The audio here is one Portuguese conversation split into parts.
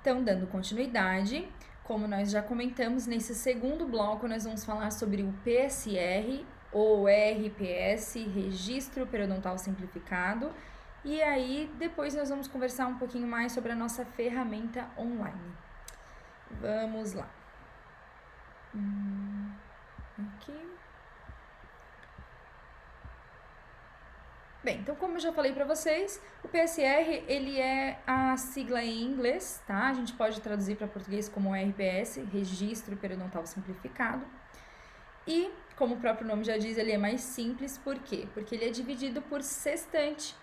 Então, dando continuidade, como nós já comentamos, nesse segundo bloco nós vamos falar sobre o PSR ou RPS, Registro Periodontal Simplificado, e aí depois nós vamos conversar um pouquinho mais sobre a nossa ferramenta online. Vamos lá. Aqui. Bem, então como eu já falei para vocês, o PSR, ele é a sigla em inglês, tá? A gente pode traduzir para português como RPS, Registro Periodontal Simplificado. E, como o próprio nome já diz, ele é mais simples, por quê? Porque ele é dividido por sextante.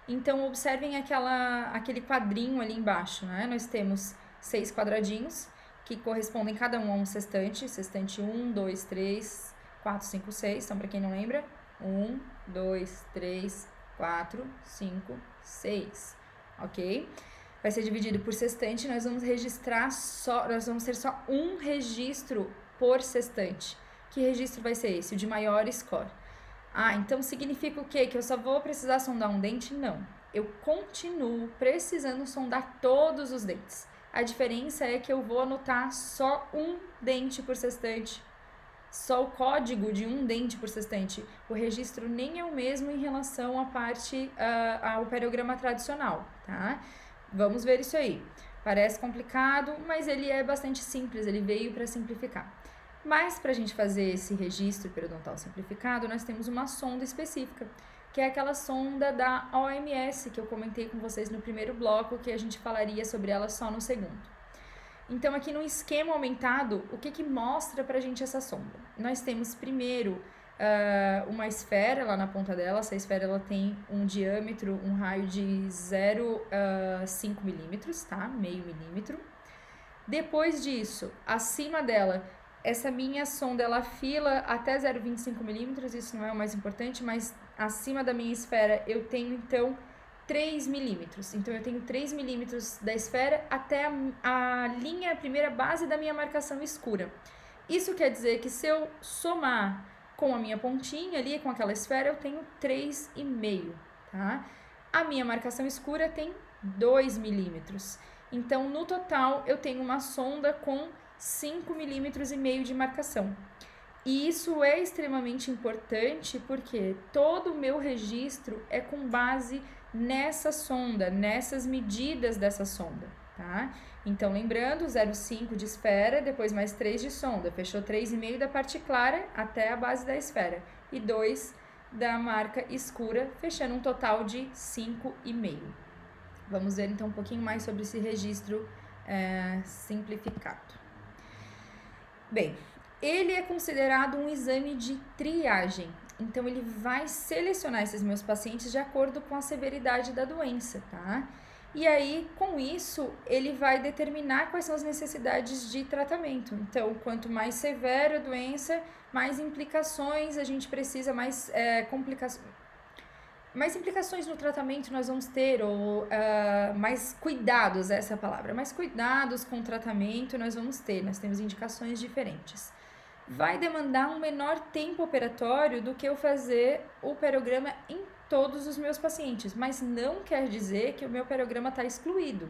Então, observem aquele quadrinho ali embaixo, né? Nós temos 6 quadradinhos, que correspondem cada um a um sextante. Sextante 1, 2, 3, 4, 5, 6. Então, para quem não lembra, 1, 2, 3, 4, 5, 6, ok? Vai ser dividido por sextante, nós vamos ter só um registro por sextante. Que registro vai ser esse? O de maior score. Ah, então significa o quê? Que eu só vou precisar sondar um dente? Não. Eu continuo precisando sondar todos os dentes. A diferença é que eu vou anotar só um dente por sextante. Só o código de um dente por sextante. O registro nem é o mesmo em relação à parte ao periograma tradicional, tá? Vamos ver isso aí. Parece complicado, mas ele é bastante simples, ele veio para simplificar. Mas para a gente fazer esse registro periodontal simplificado, nós temos uma sonda específica, que é aquela sonda da OMS, que eu comentei com vocês no primeiro bloco, que a gente falaria sobre ela só no segundo. Então, aqui no esquema aumentado, o que mostra pra gente essa sonda? Nós temos primeiro uma esfera lá na ponta dela. Essa esfera ela tem um diâmetro, um raio de 0,5 milímetros, tá? Meio milímetro. Depois disso, acima dela, essa minha sonda ela afila até 0,25 milímetros, isso não é o mais importante, mas acima da minha esfera eu tenho então 3 milímetros. Então, eu tenho 3 milímetros da esfera até a linha, a primeira base da minha marcação escura. Isso quer dizer que se eu somar com a minha pontinha ali, com aquela esfera, eu tenho 3,5, tá? A minha marcação escura tem 2 milímetros. Então, no total, eu tenho uma sonda com 5,5 milímetros de marcação. E isso é extremamente importante porque todo o meu registro é com base nessa sonda, nessas medidas dessa sonda, tá? Então, lembrando, 0,5 de esfera, depois mais 3 de sonda, fechou 3,5 da parte clara até a base da esfera e 2 da marca escura, fechando um total de 5,5. Vamos ver então um pouquinho mais sobre esse registro simplificado. Bem, ele é considerado um exame de triagem. Então, ele vai selecionar esses meus pacientes de acordo com a severidade da doença, tá? E aí, com isso, ele vai determinar quais são as necessidades de tratamento. Então, quanto mais severa a doença, mais implicações a gente precisa, mais implicações no tratamento nós vamos ter, ou mais cuidados, essa é a palavra, mais cuidados com o tratamento nós vamos ter, nós temos indicações diferentes. Vai demandar um menor tempo operatório do que eu fazer o periograma em todos os meus pacientes, mas não quer dizer que o meu periograma está excluído,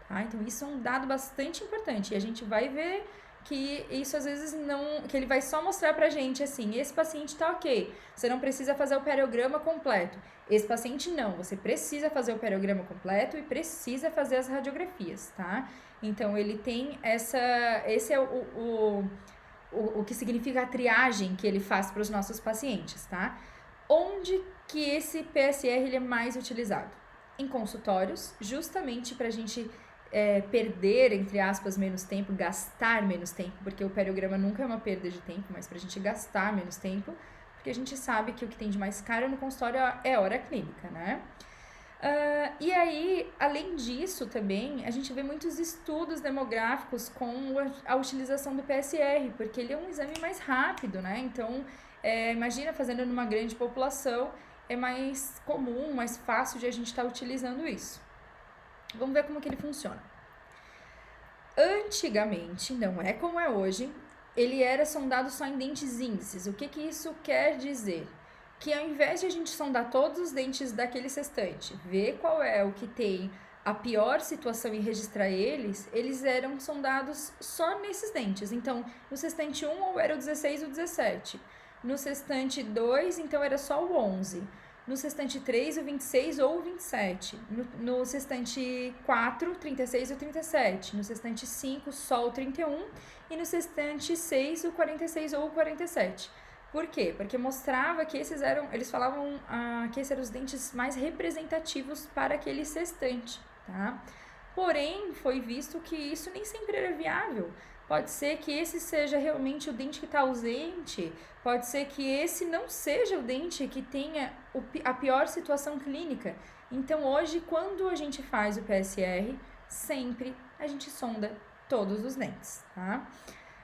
tá? Então, isso é um dado bastante importante e a gente vai ver que isso às vezes não, que ele vai só mostrar pra gente assim, esse paciente tá ok, você não precisa fazer o periograma completo, esse paciente não, você precisa fazer o periograma completo e precisa fazer as radiografias, tá? Então, ele tem esse é o que significa a triagem que ele faz para os nossos pacientes, tá? Onde que esse PSR ele é mais utilizado? Em consultórios, justamente para a gente perder, entre aspas, menos tempo, gastar menos tempo, porque o periograma nunca é uma perda de tempo, mas para a gente gastar menos tempo, porque a gente sabe que o que tem de mais caro no consultório é hora clínica, né? E aí, além disso também, a gente vê muitos estudos demográficos com a utilização do PSR, porque ele é um exame mais rápido, né? Então, imagina fazendo numa grande população, é mais comum, mais fácil de a gente estar utilizando isso. Vamos ver como que ele funciona. Antigamente, não é como é hoje, ele era sondado só em dentes índices. O que isso quer dizer? Que ao invés de a gente sondar todos os dentes daquele sextante, ver qual é o que tem a pior situação e registrar eles eram sondados só nesses dentes. Então, no sextante 1, ou era o 16 ou o 17. No sextante 2, então era só o 11. No sextante 3, o 26 ou o 27. No sextante 4, 36 ou 37. No sextante 5, só o 31. E no sextante 6, o 46 ou o 47. Por quê? Porque mostrava que eles falavam que esses eram os dentes mais representativos para aquele sextante, tá? Porém, foi visto que isso nem sempre era viável. Pode ser que esse seja realmente o dente que está ausente, pode ser que esse não seja o dente que tenha a pior situação clínica. Então, hoje, quando a gente faz o PSR, sempre a gente sonda todos os dentes, tá?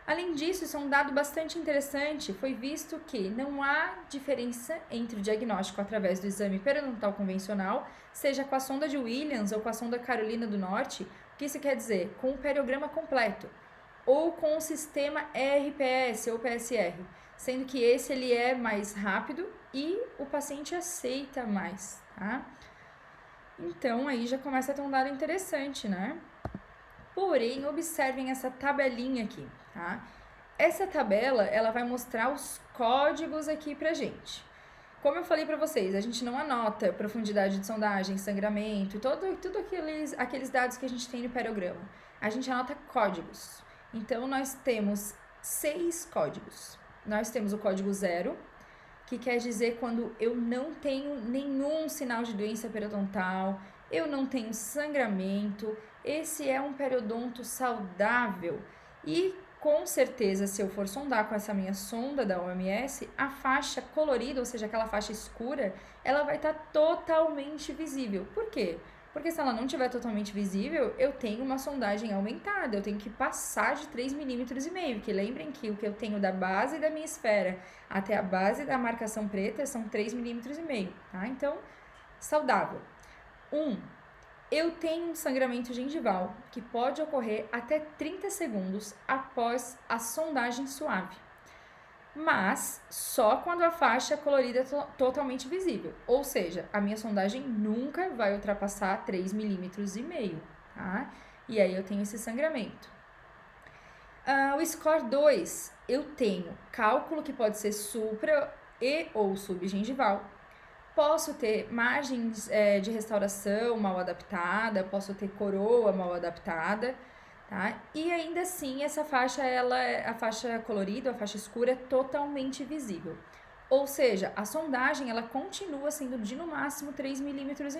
Além disso, isso é um dado bastante interessante, foi visto que não há diferença entre o diagnóstico através do exame periodontal convencional, seja com a sonda de Williams ou com a sonda Carolina do Norte. O que isso quer dizer? Com o periograma completo, ou com o sistema RPS ou PSR, sendo que esse ele é mais rápido e o paciente aceita mais, tá? Então, aí já começa a ter um dado interessante, né? Porém, observem essa tabelinha aqui, tá? Essa tabela, ela vai mostrar os códigos aqui pra gente. Como eu falei pra vocês, a gente não anota profundidade de sondagem, sangramento, tudo aqueles dados que a gente tem no periograma. A gente anota códigos. Então, nós temos 6 códigos. Nós temos o código 0, que quer dizer quando eu não tenho nenhum sinal de doença periodontal, eu não tenho sangramento, esse é um periodonto saudável. E, com certeza, se eu for sondar com essa minha sonda da OMS, a faixa colorida, ou seja, aquela faixa escura, ela vai estar totalmente visível. Por quê? Porque se ela não estiver totalmente visível, eu tenho uma sondagem aumentada, eu tenho que passar de 3,5 milímetros, que lembrem que o que eu tenho da base da minha esfera até a base da marcação preta são 3,5 milímetros, tá? Então, saudável. Eu tenho um sangramento gengival que pode ocorrer até 30 segundos após a sondagem suave, mas só quando a faixa colorida é totalmente visível, ou seja, a minha sondagem nunca vai ultrapassar 3,5 milímetros, tá? E aí eu tenho esse sangramento. O score 2, eu tenho cálculo que pode ser supra e ou subgengival. Posso ter margens de restauração mal adaptada, posso ter coroa mal adaptada, tá? E ainda assim, essa faixa, a faixa colorida, a faixa escura, é totalmente visível. Ou seja, a sondagem, ela continua sendo de no máximo 3,5 milímetros.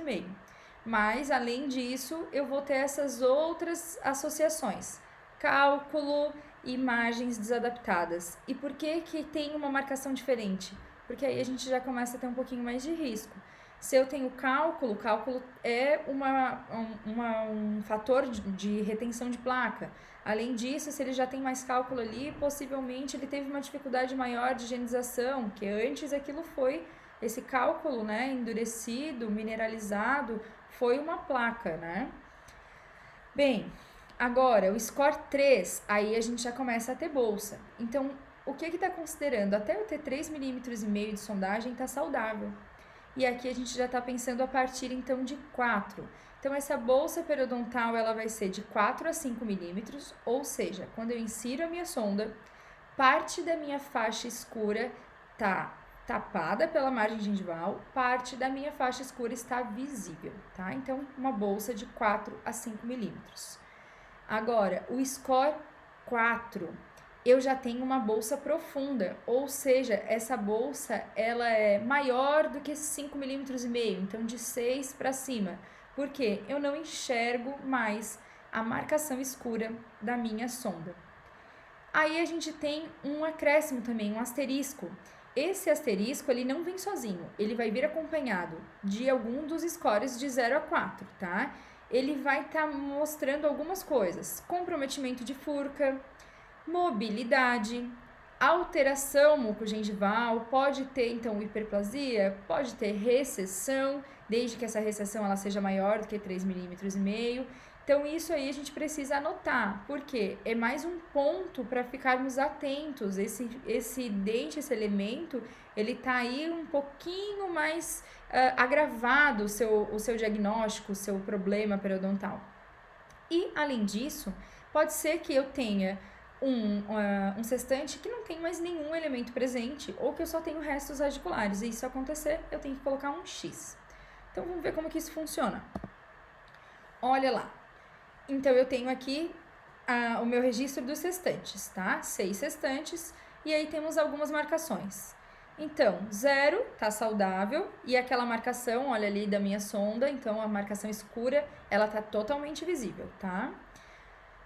Mas, além disso, eu vou ter essas outras associações. Cálculo e margens desadaptadas. E por que tem uma marcação diferente? Porque aí a gente já começa a ter um pouquinho mais de risco. Se eu tenho cálculo é um fator de retenção de placa. Além disso, se ele já tem mais cálculo ali, possivelmente ele teve uma dificuldade maior de higienização, que antes aquilo foi, esse cálculo, né, endurecido, mineralizado, foi uma placa, né? Bem, agora, o score 3, aí a gente já começa a ter bolsa. Então, o que está considerando? Até eu ter 3,5 milímetros de sondagem está saudável. E aqui a gente já está pensando a partir, então, de 4. Então, essa bolsa periodontal, ela vai ser de 4 a 5 milímetros, ou seja, quando eu insiro a minha sonda, parte da minha faixa escura está tapada pela margem gengival, parte da minha faixa escura está visível, tá? Então, uma bolsa de 4 a 5 milímetros. Agora, o score 4, eu já tenho uma bolsa profunda, ou seja, essa bolsa ela é maior do que 5,5 milímetros, então de 6 para cima, porque eu não enxergo mais a marcação escura da minha sonda. Aí a gente tem um acréscimo também, um asterisco. Esse asterisco, ele não vem sozinho, ele vai vir acompanhado de algum dos scores de 0 a 4, tá? Ele vai estar mostrando algumas coisas, comprometimento de furca, mobilidade, alteração mucogengival, pode ter então hiperplasia, pode ter recessão, desde que essa recessão ela seja maior do que 3,5 milímetros. Então, isso aí a gente precisa anotar, porque é mais um ponto para ficarmos atentos. Esse dente, esse elemento, ele tá aí um pouquinho mais agravado o seu diagnóstico, o seu problema periodontal. E, além disso, pode ser que eu tenha um sextante que não tem mais nenhum elemento presente, ou que eu só tenho restos radiculares. E isso acontecer, eu tenho que colocar um X. Então, vamos ver como que isso funciona. Olha lá. Então, eu tenho aqui o meu registro dos sextantes, tá? 6 sextantes, e aí temos algumas marcações. Então, 0 tá saudável, e aquela marcação, olha ali da minha sonda, então a marcação escura, ela tá totalmente visível, tá?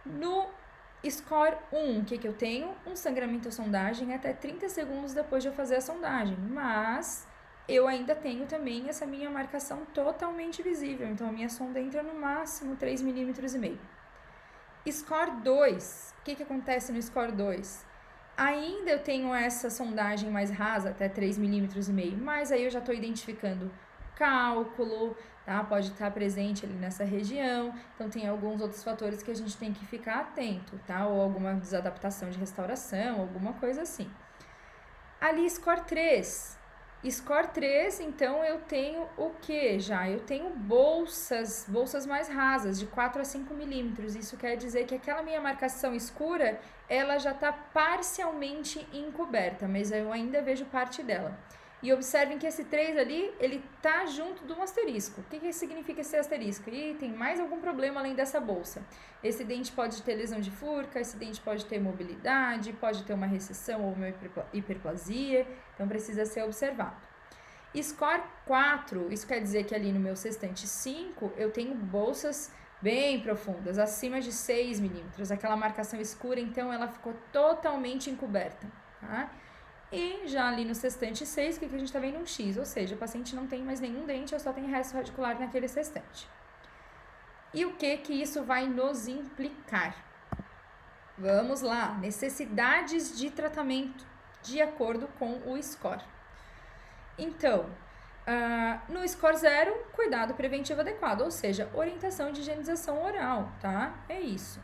No score 1, o que eu tenho? Um sangramento à sondagem até 30 segundos depois de eu fazer a sondagem, mas eu ainda tenho também essa minha marcação totalmente visível, então a minha sonda entra no máximo 3,5 mm. Score 2, o que acontece no score 2? Ainda eu tenho essa sondagem mais rasa, até 3,5 mm, mas aí eu já estou identificando cálculo, tá? Pode estar presente ali nessa região, então tem alguns outros fatores que a gente tem que ficar atento, tá? Ou alguma desadaptação de restauração, alguma coisa assim. Ali, score 3. Score 3, então eu tenho o que já? Eu tenho bolsas mais rasas, de 4 a 5 milímetros. Isso quer dizer que aquela minha marcação escura, ela já está parcialmente encoberta, mas eu ainda vejo parte dela. E observem que esse 3 ali, ele tá junto do asterisco. O que significa esse asterisco? E tem mais algum problema além dessa bolsa. Esse dente pode ter lesão de furca, esse dente pode ter mobilidade, pode ter uma recessão ou uma hiperplasia, então precisa ser observado. Score 4, isso quer dizer que ali no meu sextante 5, eu tenho bolsas bem profundas, acima de 6 milímetros. Aquela marcação escura, então, ela ficou totalmente encoberta, tá? E já ali no sextante 6, o que a gente tá vendo? Um X, ou seja, o paciente não tem mais nenhum dente, eu só tenho resto radicular naquele sextante. E o que isso vai nos implicar? Vamos lá, necessidades de tratamento de acordo com o score. Então, no score 0, cuidado preventivo adequado, ou seja, orientação de higienização oral, tá? É isso.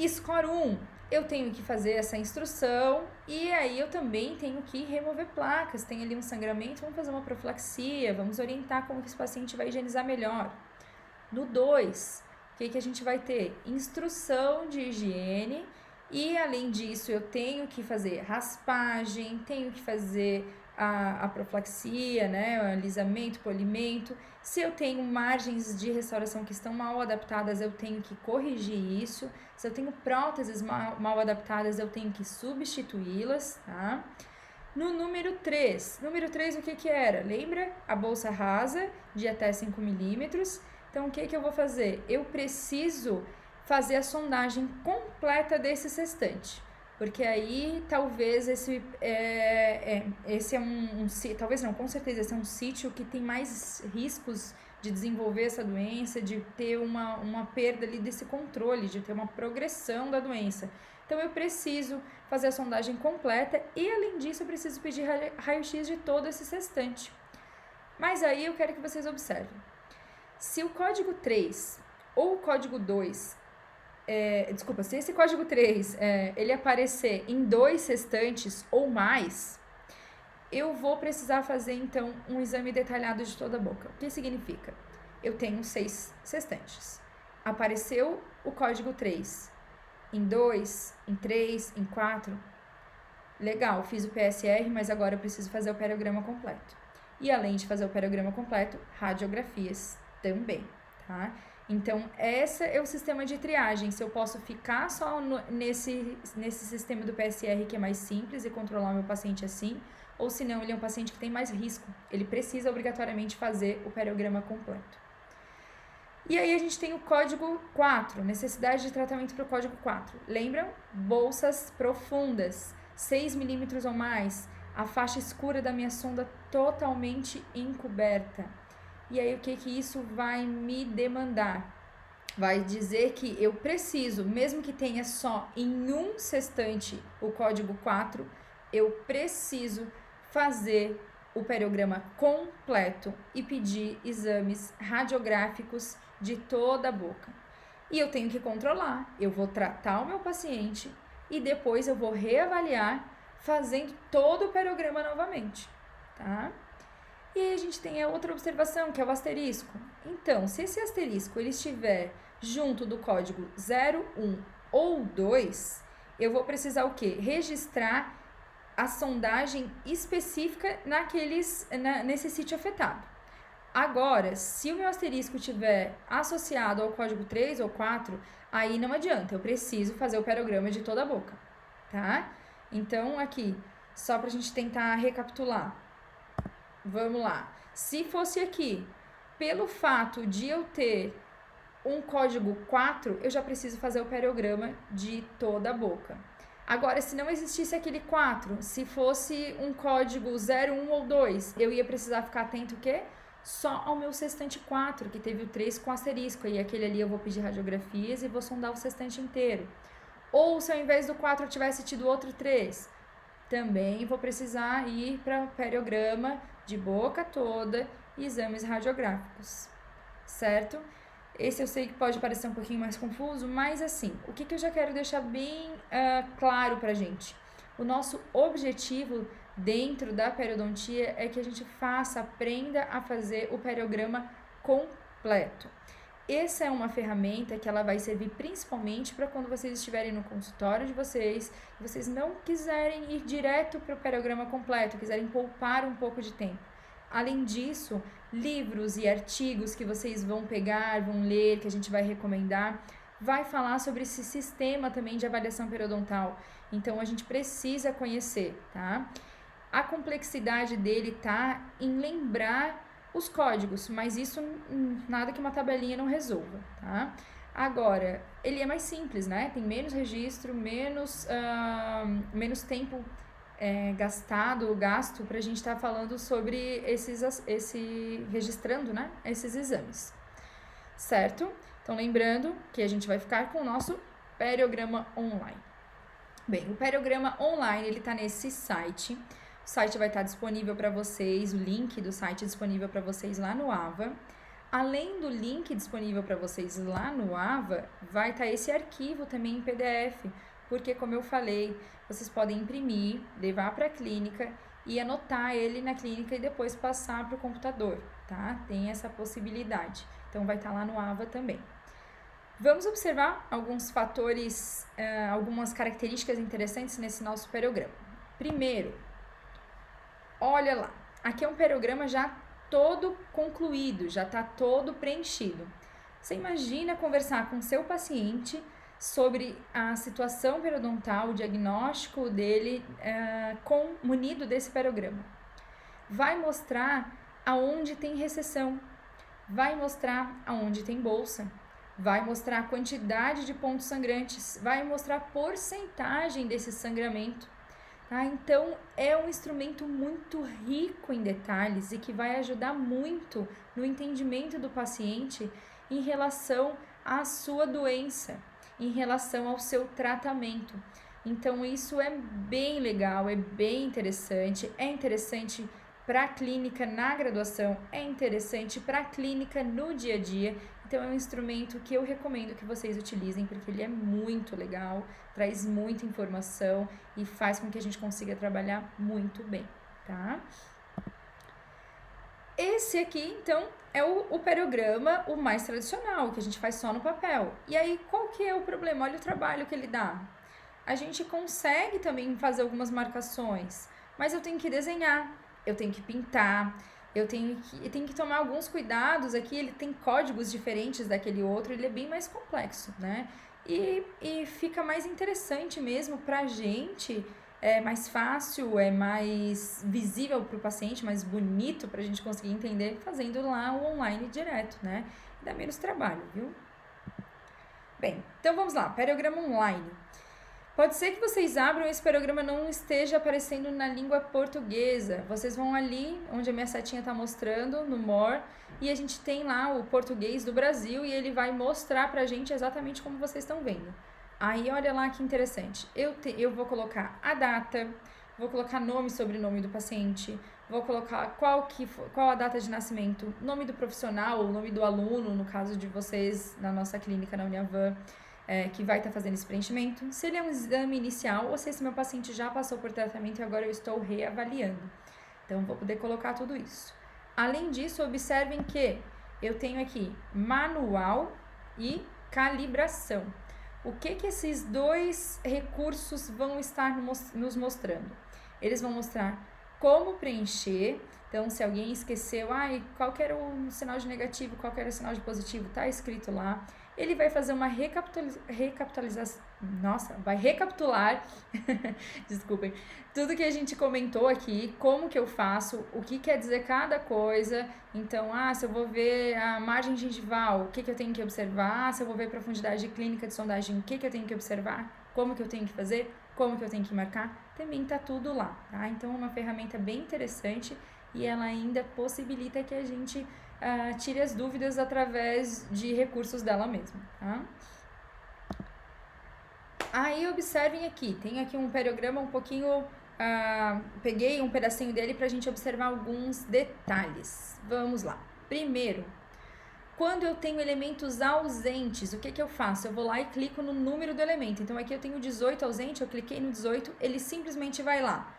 Score 1, eu tenho que fazer essa instrução e aí eu também tenho que remover placas. Tem ali um sangramento, vamos fazer uma profilaxia, vamos orientar como que esse paciente vai higienizar melhor. No 2, o que a gente vai ter? Instrução de higiene e, além disso, eu tenho que fazer raspagem, tenho que fazer a profilaxia, né, o alisamento, polimento. Se eu tenho margens de restauração que estão mal adaptadas, eu tenho que corrigir isso. Se eu tenho próteses mal adaptadas, eu tenho que substituí-las, tá? No número 3, o que era? Lembra? A bolsa rasa de até 5 milímetros. Então, o que eu vou fazer? Eu preciso fazer a sondagem completa desse sextante, porque aí talvez esse é talvez não, com certeza esse é um sítio que tem mais riscos de desenvolver essa doença, de ter uma perda ali desse controle, de ter uma progressão da doença. Então, eu preciso fazer a sondagem completa e, além disso, eu preciso pedir raio-x de todo esse sextante. Mas aí eu quero que vocês observem. Se o código 3 ou o código 2, se esse código 3 ele aparecer em 2 sextantes ou mais, eu vou precisar fazer, então, um exame detalhado de toda a boca. O que significa? Eu tenho 6 sextantes. Apareceu o código 3 em 2, em 3, em 4. Legal, fiz o PSR, mas agora eu preciso fazer o perograma completo. E, além de fazer o perograma completo, radiografias também, tá? Então, esse é o sistema de triagem. Se eu posso ficar só nesse sistema do PSR, que é mais simples, e controlar o meu paciente assim, ou se não, ele é um paciente que tem mais risco. Ele precisa obrigatoriamente fazer o perograma completo. E aí a gente tem o código 4, necessidade de tratamento para o código 4. Lembram? Bolsas profundas, 6 milímetros ou mais, a faixa escura da minha sonda totalmente encoberta. E aí o que isso vai me demandar? Vai dizer que eu preciso, mesmo que tenha só em um sextante o código 4, eu preciso fazer o perograma completo e pedir exames radiográficos de toda a boca. e eu tenho que controlar. Eu vou tratar o meu paciente e depois eu vou reavaliar fazendo todo o perograma novamente, tá? E aí a gente tem a outra observação, que é o asterisco. Então, se esse asterisco ele estiver junto do código 0, 1 ou 2, eu vou precisar o quê? Registrar a sondagem específica nesse sítio afetado. Agora, se o meu asterisco estiver associado ao código 3 ou 4, aí não adianta, eu preciso fazer o perograma de toda a boca, tá? Então, aqui, só pra gente tentar recapitular. Vamos lá. Se fosse aqui, pelo fato de eu ter um código 4, eu já preciso fazer o perograma de toda a boca. Agora, se não existisse aquele 4, se fosse um código 0, 1 ou 2, eu ia precisar ficar atento o quê? Só ao meu sextante 4, que teve o 3 com asterisco, e aquele ali eu vou pedir radiografias e vou sondar o sextante inteiro. Ou se ao invés do 4 eu tivesse tido outro 3, também vou precisar ir para o perograma de boca toda e exames radiográficos, certo? Esse eu sei que pode parecer um pouquinho mais confuso, mas assim, o que eu já quero deixar bem claro pra gente? O nosso objetivo dentro da periodontia é que a gente aprenda a fazer o periograma completo. Essa é uma ferramenta que ela vai servir principalmente para quando vocês estiverem no consultório de vocês não quiserem ir direto para o periograma completo, quiserem poupar um pouco de tempo. Além disso, livros e artigos que vocês vão pegar, vão ler, que a gente vai recomendar, vai falar sobre esse sistema também de avaliação periodontal. Então, a gente precisa conhecer, tá? A complexidade dele tá em lembrar os códigos, mas isso nada que uma tabelinha não resolva, tá? Agora, ele é mais simples, né? Tem menos registro, menos tempo gasto pra gente estar falando sobre registrando, né? Esses exames, certo? Então, lembrando que a gente vai ficar com o nosso periograma online. Bem, o periograma online, ele tá nesse site. O site vai estar disponível para vocês, o link do site é disponível para vocês lá no AVA. Além do link disponível para vocês lá no AVA, vai estar esse arquivo também em PDF, porque, como eu falei, vocês podem imprimir, levar para a clínica e anotar ele na clínica e depois passar para o computador, tá? Tem essa possibilidade. Então, vai estar lá no AVA também. Vamos observar alguns fatores, algumas características interessantes nesse nosso periograma. Primeiro, olha lá, aqui é um periograma já todo concluído, já está todo preenchido. Você imagina conversar com seu paciente sobre a situação periodontal, o diagnóstico dele munido desse periograma. Vai mostrar aonde tem recessão, vai mostrar aonde tem bolsa, vai mostrar a quantidade de pontos sangrantes, vai mostrar a porcentagem desse sangramento. Tá? Então, é um instrumento muito rico em detalhes e que vai ajudar muito no entendimento do paciente em relação à sua doença, em relação ao seu tratamento. Então, isso é bem legal, é bem interessante, para a clínica na graduação, é interessante para a clínica no dia a dia. Então, é um instrumento que eu recomendo que vocês utilizem, porque ele é muito legal, traz muita informação e faz com que a gente consiga trabalhar muito bem, tá? Esse aqui, então, é o periograma, o mais tradicional, que a gente faz só no papel. E aí, qual que é o problema? Olha o trabalho que ele dá. A gente consegue também fazer algumas marcações, mas eu tenho que desenhar, eu tenho que pintar, eu tenho que tomar alguns cuidados aqui, ele tem códigos diferentes daquele outro, ele é bem mais complexo, né? E fica mais interessante mesmo pra gente, é mais fácil, é mais visível pro paciente, mais bonito pra gente conseguir entender, fazendo lá o online direto, né? Dá menos trabalho, viu? Bem, então vamos lá, periograma online. Pode ser que vocês abram esse periograma não esteja aparecendo na língua portuguesa. Vocês vão ali, onde a minha setinha está mostrando, no More, e a gente tem lá o português do Brasil e ele vai mostrar pra gente exatamente como vocês estão vendo. Aí, olha lá que interessante. Eu vou colocar a data, vou colocar nome e sobrenome do paciente, vou colocar qual a data de nascimento, nome do profissional, o nome do aluno, no caso de vocês, na nossa clínica, na Uniavan, que vai estar fazendo esse preenchimento, se ele é um exame inicial ou se esse meu paciente já passou por tratamento e agora eu estou reavaliando. Então, vou poder colocar tudo isso. Além disso, observem que eu tenho aqui manual e calibração. O que esses dois recursos vão estar nos mostrando? Eles vão mostrar como preencher. Então, se alguém esqueceu, qual que era o sinal de negativo, qual que era o sinal de positivo, tá escrito lá. Ele vai fazer uma recapitalização, vai recapitular, desculpem, tudo que a gente comentou aqui, como que eu faço, o que quer dizer cada coisa. Então, se eu vou ver a margem gengival, o que eu tenho que observar, se eu vou ver profundidade clínica de sondagem, o que eu tenho que observar, como que eu tenho que fazer, como que eu tenho que marcar, também tá tudo lá, tá? Então, é uma ferramenta bem interessante e ela ainda possibilita que a gente tire as dúvidas através de recursos dela mesma, tá? Aí, observem aqui, tem aqui um periograma um pouquinho, peguei um pedacinho dele pra gente observar alguns detalhes. Vamos lá. Primeiro, quando eu tenho elementos ausentes, o que eu faço? Eu vou lá e clico no número do elemento. Então, aqui eu tenho 18 ausente, eu cliquei no 18, ele simplesmente vai lá,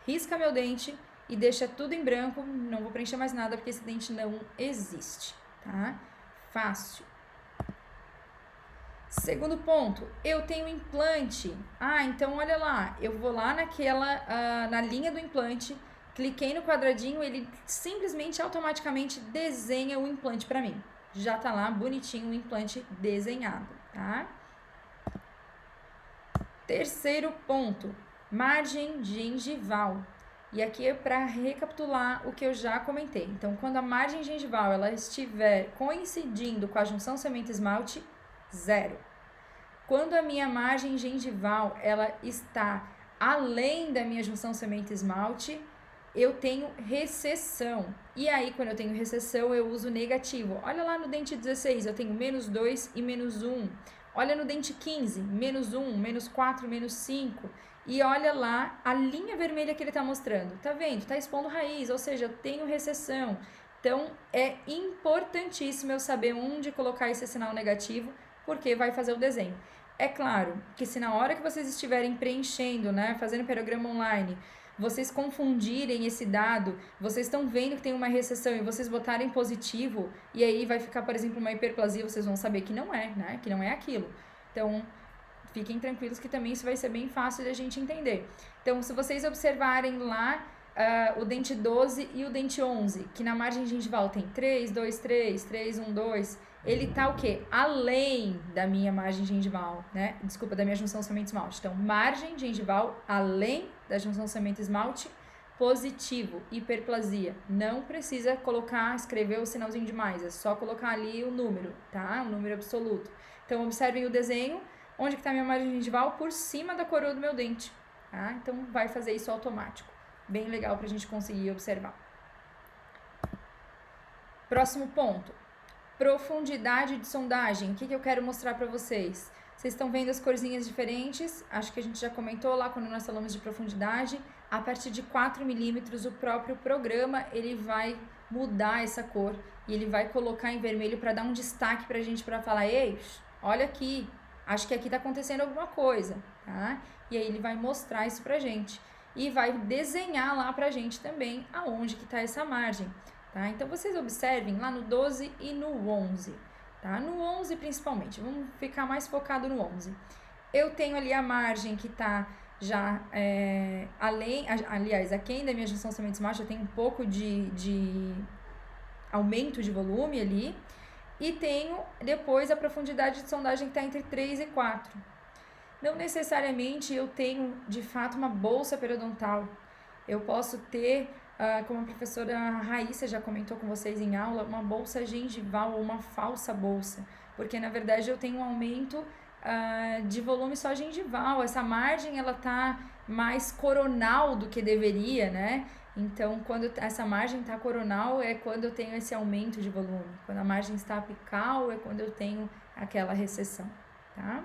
risca meu dente e deixa tudo em branco, não vou preencher mais nada porque esse dente não existe, tá? Fácil. Segundo ponto, eu tenho implante. Então olha lá, eu vou lá na linha do implante, cliquei no quadradinho, ele simplesmente automaticamente desenha o implante para mim. Já tá lá bonitinho o implante desenhado, tá? Terceiro ponto, margem gengival. E aqui é para recapitular o que eu já comentei. Então, quando a margem gengival ela estiver coincidindo com a junção semente-esmalte, 0. Quando a minha margem gengival ela está além da minha junção semente-esmalte, eu tenho recessão. E aí, quando eu tenho recessão, eu uso negativo. Olha lá no dente 16, eu tenho -2 e -1. Olha no dente 15, -1, -4, -5. E olha lá a linha vermelha que ele está mostrando. Tá vendo? Tá expondo raiz, ou seja, eu tenho recessão. Então, é importantíssimo eu saber onde colocar esse sinal negativo, porque vai fazer o desenho. É claro que se na hora que vocês estiverem preenchendo, né, fazendo periograma online, vocês confundirem esse dado, vocês estão vendo que tem uma recessão e vocês botarem positivo, e aí vai ficar, por exemplo, uma hiperplasia, vocês vão saber que não é, né, que não é aquilo. Então, fiquem tranquilos que também isso vai ser bem fácil de a gente entender. Então, se vocês observarem lá o dente 12 e o dente 11, que na margem gengival tem 3, 2, 3, 3, 1, 2, ele tá o quê? Além da minha margem gengival, né? Desculpa, da minha junção semente-esmalte. Então, margem gengival além da junção semente-esmalte, positivo, hiperplasia. Não precisa escrever o sinalzinho de mais, é só colocar ali o número, tá? O número absoluto. Então, observem o desenho. Onde que tá a minha margem gengival? Por cima da coroa do meu dente, tá? Então, vai fazer isso automático. Bem legal pra gente conseguir observar. Próximo ponto. Profundidade de sondagem. O que eu quero mostrar pra vocês? Vocês estão vendo as corzinhas diferentes? Acho que a gente já comentou lá quando nós falamos de profundidade. A partir de 4 milímetros, o próprio programa, ele vai mudar essa cor. E ele vai colocar em vermelho para dar um destaque pra gente, pra falar, ei, olha aqui. Acho que aqui tá acontecendo alguma coisa, tá? E aí ele vai mostrar isso pra gente. E vai desenhar lá pra gente também aonde que tá essa margem, tá? Então, vocês observem lá no 12 e no 11, tá? No 11 principalmente, vamos ficar mais focado no 11. Eu tenho ali a margem que tá já aquém da minha junção semente-esmalte, eu tenho um pouco de aumento de volume ali. E tenho depois a profundidade de sondagem que está entre 3 e 4. Não necessariamente eu tenho, de fato, uma bolsa periodontal. Eu posso ter, como a professora Raíssa já comentou com vocês em aula, uma bolsa gengival ou uma falsa bolsa. Porque, na verdade, eu tenho um aumento de volume só gengival. Essa margem, ela tá mais coronal do que deveria, né? Então, quando essa margem está coronal, é quando eu tenho esse aumento de volume. Quando a margem está apical, é quando eu tenho aquela recessão, tá?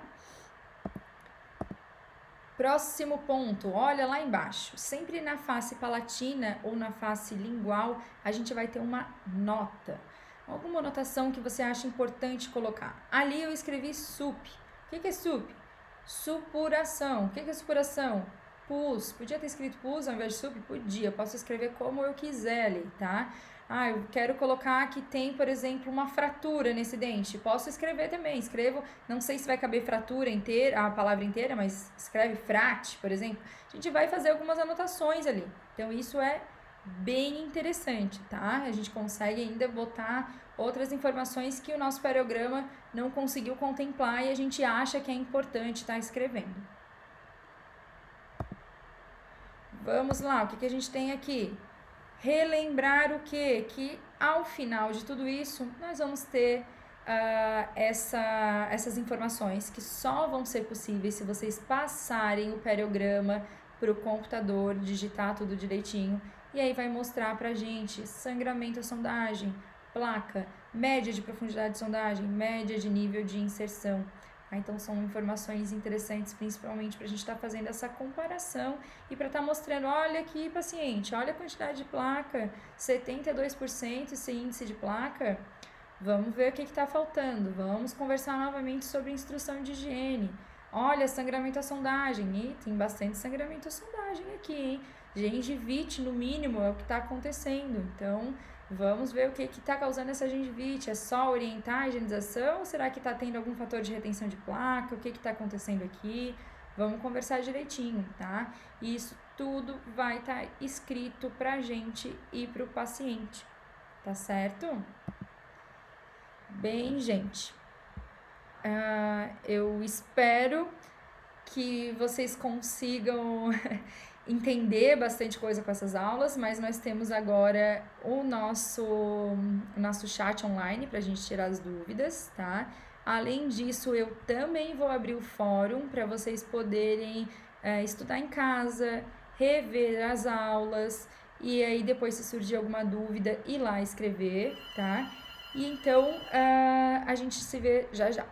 Próximo ponto, olha lá embaixo. Sempre na face palatina ou na face lingual, a gente vai ter uma nota. Alguma anotação que você acha importante colocar. Ali eu escrevi sup. O que é sup? Supuração. O que é supuração? Pus. Podia ter escrito pus ao invés de sup? Podia. Posso escrever como eu quiser ali, tá? Ah, eu quero colocar que tem, por exemplo, uma fratura nesse dente. Posso escrever também. Escrevo, não sei se vai caber fratura inteira, a palavra inteira, mas escreve frate, por exemplo. A gente vai fazer algumas anotações ali. Então, isso é bem interessante, tá? A gente consegue ainda botar outras informações que o nosso parograma não conseguiu contemplar e a gente acha que é importante estar escrevendo. Vamos lá, o que a gente tem aqui? Relembrar o quê? Que ao final de tudo isso, nós vamos ter essas informações que só vão ser possíveis se vocês passarem o parograma para o computador, digitar tudo direitinho, e aí vai mostrar pra gente sangramento à sondagem, placa, média de profundidade de sondagem, média de nível de inserção. Então, são informações interessantes, principalmente para a gente estar fazendo essa comparação e para estar mostrando, olha aqui, paciente, olha a quantidade de placa, 72% esse índice de placa, vamos ver o que está faltando, vamos conversar novamente sobre instrução de higiene. Olha, sangramento à sondagem, e tem bastante sangramento à sondagem aqui, hein? Gengivite, no mínimo, é o que está acontecendo, então vamos ver o que está causando essa gengivite. É só orientar a higienização ou será que está tendo algum fator de retenção de placa? O que está acontecendo aqui? Vamos conversar direitinho, tá? Isso tudo vai estar escrito pra gente e pro paciente, tá certo? Bem, gente, eu espero que vocês consigam entender bastante coisa com essas aulas, mas nós temos agora o nosso chat online para a gente tirar as dúvidas, tá? Além disso, eu também vou abrir o fórum para vocês poderem estudar em casa, rever as aulas e aí depois, se surgir alguma dúvida, ir lá escrever, tá? E então a gente se vê já já.